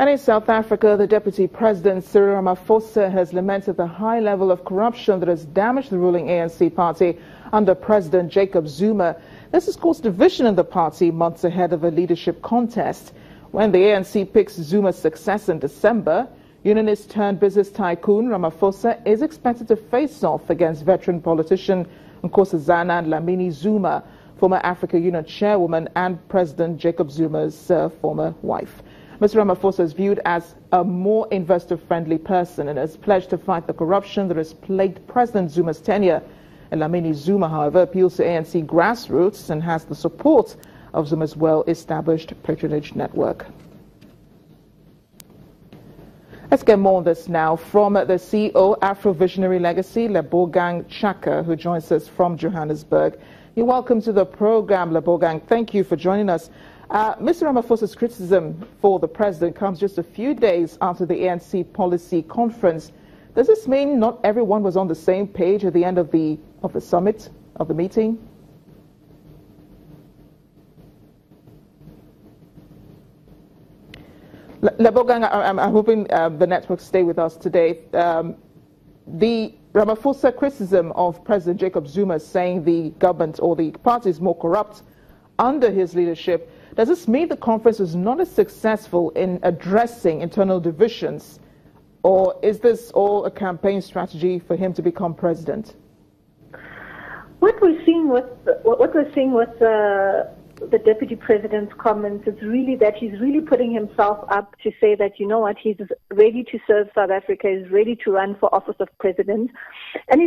And in South Africa, the Deputy President, Cyril Ramaphosa, has lamented the high level of corruption that has damaged the ruling ANC party under President Jacob Zuma. This has caused division in the party months ahead of a leadership contest. When the ANC picks Zuma's successor in December, unionist turned business tycoon Ramaphosa is expected to face off against veteran politician Nkosazana Dlamini Zuma, former Africa Union chairwoman and President Jacob Zuma's former wife. Mr. Ramaphosa is viewed as a more investor-friendly person and has pledged to fight the corruption that has plagued President Zuma's tenure. Dlamini Zuma, however, appeals to ANC grassroots and has the support of Zuma's well-established patronage network. Let's get more on this now from the CEO, Afro-Visionary Legacy, Lebogang Chaka, who joins us from Johannesburg. You're welcome to the program, Lebogang. Thank you for joining us. Mr. Ramaphosa's criticism for the president comes just a few days after the ANC policy conference. Does this mean not everyone was on the same page at the end of the summit, of the meeting? Lebogang, I'm hoping the network stay with us today. The Ramaphosa criticism of President Jacob Zuma, saying the government or the party is more corrupt under his leadership, does this mean the conference was not as successful in addressing internal divisions, or is this all a campaign strategy for him to become president? What we're seeing with the deputy president's comments is really that he's really putting himself up to say that, you know what, he's ready to serve South Africa, he's ready to run for office of president. And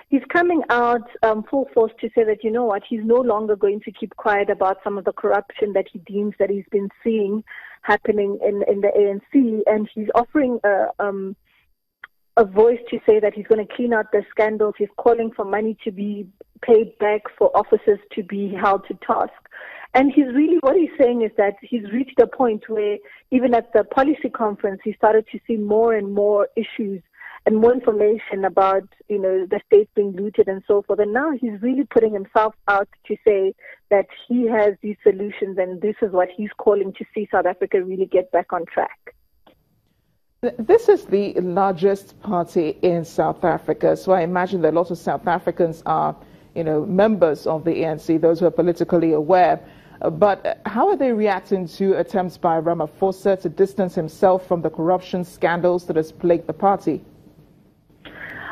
he's coming out full force to say that, you know what, he's no longer going to keep quiet about some of the corruption that he deems that he's been seeing happening in the ANC. And he's offering a voice to say that he's going to clean out the scandals. He's calling for money to be paid back, for officers to be held to task. And what he's saying is that he's reached a point where even at the policy conference, he started to see more and more issues and more information about, the state being looted and so forth. And now he's really putting himself out to say that he has these solutions, and this is what he's calling to see South Africa really get back on track. This is the largest party in South Africa, so I imagine that lots of South Africans are, members of the ANC, those who are politically aware. But how are they reacting to attempts by Ramaphosa to distance himself from the corruption scandals that has plagued the party?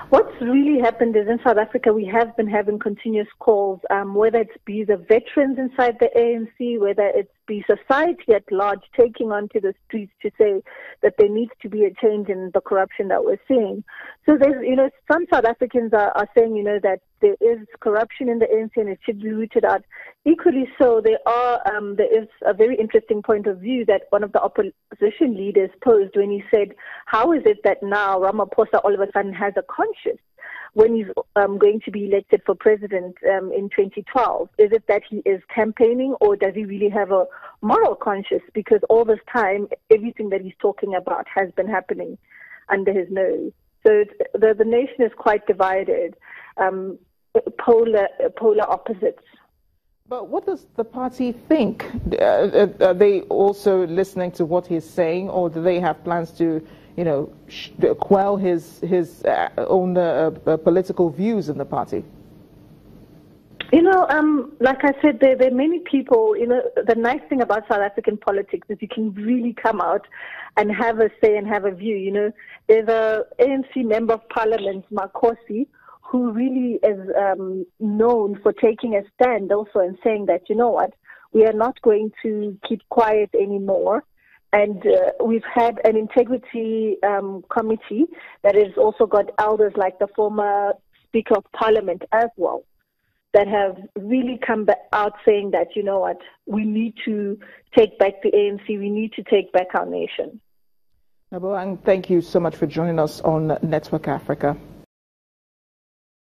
What's really happened is in South Africa, we have been having continuous calls, whether it be the veterans inside the ANC, whether it be society at large taking onto the streets to say that there needs to be a change in the corruption that we're seeing. So there's, some South Africans are saying, that there is corruption in the ANC and it should be rooted out. Equally so, there is a very interesting point of view that one of the opposition leaders posed when he said, how is it that now Ramaphosa all of a sudden has a conscience when he's going to be elected for president in 2012? Is it that he is campaigning, or does he really have a moral conscience? Because all this time, everything that he's talking about has been happening under his nose. So the nation is quite divided, polar opposites. But what does the party think? Are they also listening to what he's saying, or do they have plans to, quell his own political views in the party? Like I said, there are many people, the nice thing about South African politics is you can really come out and have a say and have a view. There's a ANC member of parliament, Makosi, who really is known for taking a stand also and saying that, we are not going to keep quiet anymore. And we've had an integrity committee that has also got elders like the former Speaker of Parliament as well, that have really come out saying that, we need to take back the ANC, we need to take back our nation. Lebogang, thank you so much for joining us on Network Africa.